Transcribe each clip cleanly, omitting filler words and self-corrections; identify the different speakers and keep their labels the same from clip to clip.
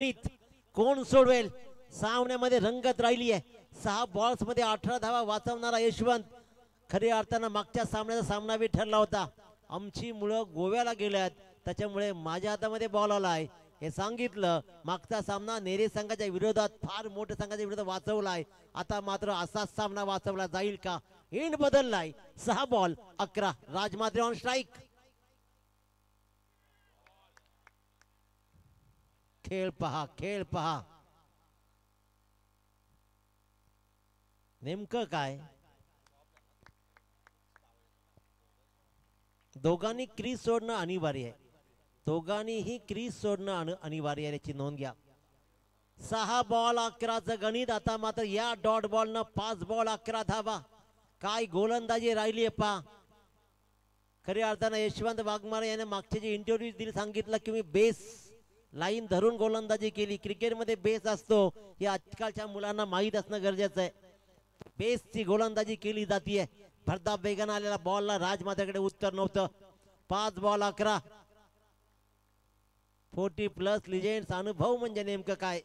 Speaker 1: कोण सोडवेल सामन्यामध्ये रंगत राहिली आहे. 6 बॉल्स मध्ये 18 धावा वाचवणारा यशवंत खऱ्या अर्थानं मागच्या सामन्याचा सामना बी ठरला होता. आमची मुलं गोव्याला गेल्यात त्याच्यामुळे माझ्या हातामध्ये बॉल आलाय हे सांगितलं. मागचा सामना नेरे संघाच्या विरोधात फार मोठ्या संघाच्या विरोधात वाचवलाय. आता मात्र असाच सामना वाचवला जाईल का? एंड बदललाय. 6 बॉल 11 राजमात्रे ऑन स्ट्राईक. खेळ पहा खेळ पहा. नेमकं काय दोघांनी क्रीज सोडणं अनिवार्य आहे. दोघांनीही क्रीज सोडणं अनिवार्य आहे याची नोंद घ्या. 6 बॉल 11चं गणित. आता मात्र या डॉट बॉलनं 5 बॉल 11 धावा. काय गोलंदाजी राहिली आहे पहा. खऱ्या अर्थानं यशवंत वाघमारे याने मागचे जे इंटरव्ह्यू दिले सांगितलं की मी बेस लाईन धरून गोलंदाजी केली. क्रिकेटमध्ये बेस असतो हे आजकालच्या मुलांना माहीत असणं गरजेचं आहे. बेसची गोलंदाजी केली जाते. भरधाव वेगानं आलेला बॉलला राजमात्याकडे उत्तर नव्हतं. 5 बॉल 11. 40+ लिजेंड्स अनुभव म्हणजे नेमकं काय.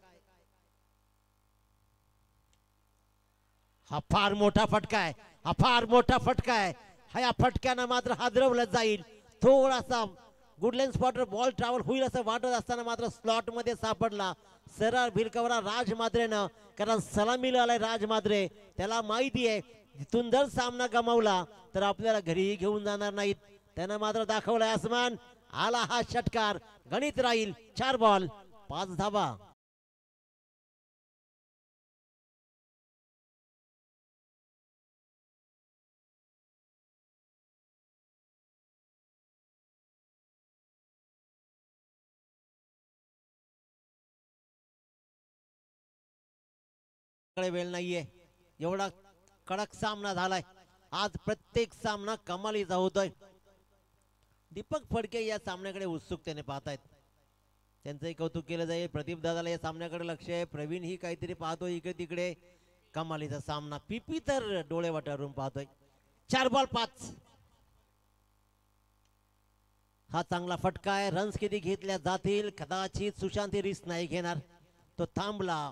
Speaker 1: हा फार मोठा फटका आहे. हा फार मोठा फटका आहे. हा या फटक्यानं मात्र हादरवलं जाईल. थोडासा गुडलँड स्पॉटवर बॉल ट्रॅव्हल होईल असं वाटत असताना मात्र स्लॉट मध्ये सापडला. सरळ भिरकवला राजमाद्रेनं. कारण सलामीला आलाय राजमाद्रे. त्याला माहिती आहे जिथून जर सामना गमावला तर आपल्याला घरीही घेऊन जाणार नाहीत. त्यानं मात्र दाखवलाय आसमान. आला हा षटकार. गणित राहील 4 बॉल 5 धावा. वेळ नाहीये. एवढा कडक सामना झालाय आज. प्रत्येक सामना कमालीचा होतोय. दीपक फडके या सामन्याकडे उत्सुकतेने पाहतायत. त्यांचंही कौतुक केलं जाईल. प्रदीप दादाला या सामन्याकडे लक्ष आहे. प्रवीण ही काहीतरी पाहतो इकडे तिकडे. कमालीचा सामना. पीपी तर डोळे वाटारून पाहतोय. 4 बॉल 5. हा चांगला फटका आहे. रन्स किती घेतल्या जातील कदाचित सुशांत रिस्क नाही घेणार. तो थांबला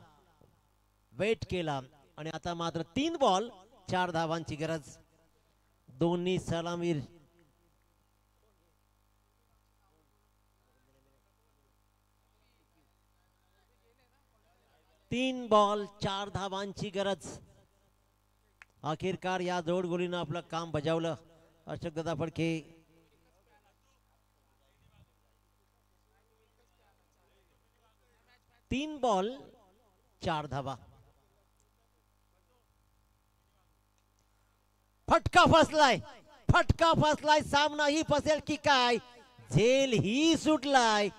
Speaker 1: वेट केला आणि आता मात्र 3 बॉल 4 धावांची गरज. दोन्ही सलामीर 3 बॉल 4 धावांची गरज. अखेरकार या जोड गोलीनं आपलं काम बजावलं अशोकदादा फडके. 3 बॉल 4 धावा. फटका फसलाय. फटका फसलाय. सामना ही फसेल की काय. झेल ही सुटलाय.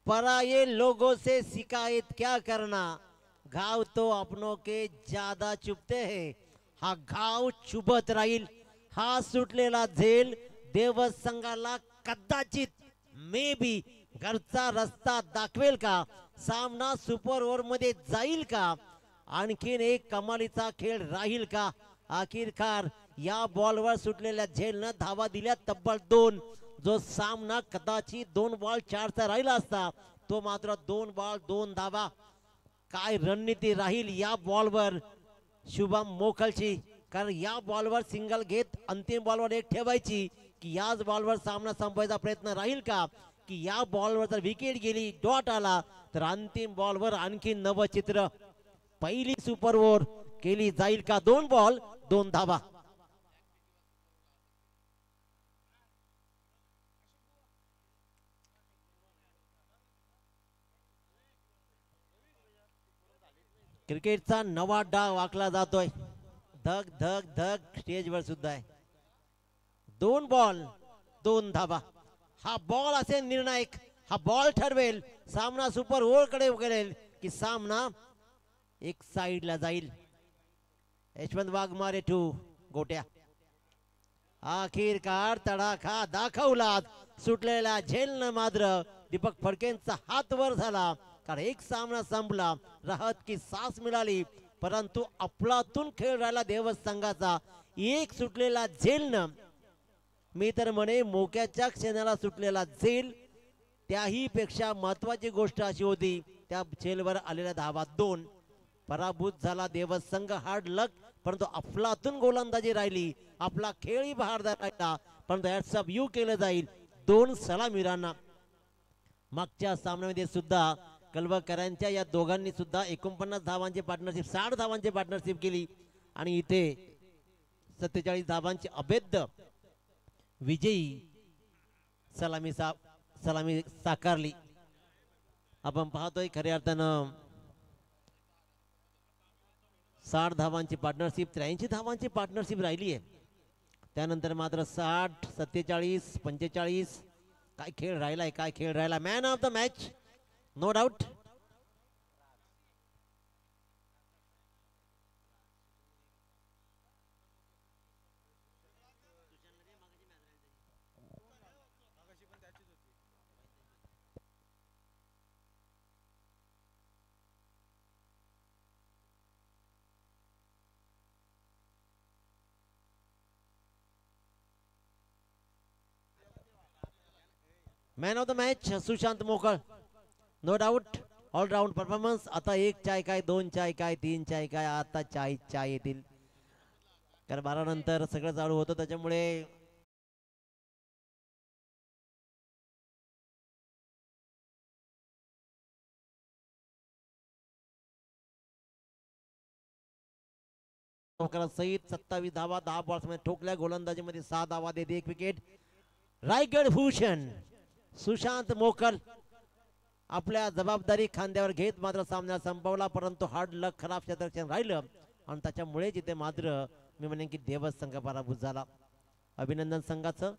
Speaker 1: पराये लोगों से शिकायत क्या करना. घाव तो अपनों के ज्यादा चुभते हैं. हा घाव चुभत राहील. हा सुटलेला झेल देवसंघाला कदाचित मे बी घरचा रस्ता दाखवेल का. सामना सुपर ओव्हर मध्ये जाईल का. आणखीन एक कमालीचा खेळ राहील का. आखिरकार या बॉलवर सुटलेल्या झेलनं धावा दिल्या तब्बल 2. जो सामना कदाचित 2 बॉल 4चा राहिला असता तो मात्र 2 बॉल 2 धावा. काय रणनीती राहील या बॉलवर शुभम मोखलची. कारण या बॉलवर सिंगल घेत अंतिम बॉलवर 1 ठेवायची की याच बॉलवर सामना संपवायचा प्रयत्न राहील का. की या बॉलवर जर विकेट गेली डॉट आला तर अंतिम बॉलवर आणखी नवं चित्र. पहिली सुपर ओव्हर केली जाईल का. 2 बॉल 2 धावा. क्रिकेटचा नवा डाव आखला जातोय. धक धक धक स्टेजवर सुद्धा आहे. 2 बॉल 2 धावा. हा बॉल असेल निर्णायक. हा बॉल ठरवेल सामना सुपर ओव्हर कडे गेलेल की सामना एक साइडला जाईल. यशवंत वाघमारे टू गोट्या. आखिरकार तडाखा दाखवला. सुटलेला झेलनं मात्र दीपक फडकेंचा हात वर झाला. कारण एक सामना संपला. राहत की सास मिळाली परंतु अफलातून खेळ राहिला देवस संघाचा. एक सुटलेला झेलनं मी तर म्हणे मोक्याच्या क्षणाला सुटलेला झेल त्याही पेक्षा महत्वाची गोष्ट अशी होती त्या झेलवर आलेल्या धावा 2. पराभूत झाला देवस संघ, हार्ड लक, परंतु अफलातून गोलंदाजी राहिली, आपला खेळही बहारदार राहिला, परंतु हॅट्स ऑफ यू केलं जाईल 2 सलामीरांना. मागच्या सामन्यामध्ये सुद्धा कलवकरांच्या या दोघांनी सुद्धा 49 धावांची पार्टनरशिप 60 धावांची पार्टनरशिप केली आणि इथे 47 धावांची अभेद्य विजयी सलामी साकारली. आपण पाहतोय खऱ्या अर्थानं 60 धावांची पार्टनरशिप 83 धावांची पार्टनरशिप राहिली आहे. त्यानंतर मात्र 60 47 45 काय खेळ राहिलाय, काय खेळ राहिला. Man of the match no doubt. Man of the match Sushant Mokal no doubt. All around performance. आता 1 चाय काय, 2 चाय काय, 3 चाय काय, आता चाय येतील, कारण 12 नंतर सगळं चालू होतं त्याच्यामुळे सहित 27 धावा 10 बॉल्स मध्ये ठोकल्या. गोलंदाजीमध्ये 6 धावा देते, 1 विकेट. रायगड भूषण सुशांत मोकल आपल्या जबाबदारी खांद्यावर घेत मात्र सामना संपवला, परंतु हार्ड लक खराब क्षेत्ररक्षण राहिलं आणि त्याच्यामुळे जिथे मात्र मी म्हणेन की देवस संघ पराभूत झाला. अभिनंदन संघाचं.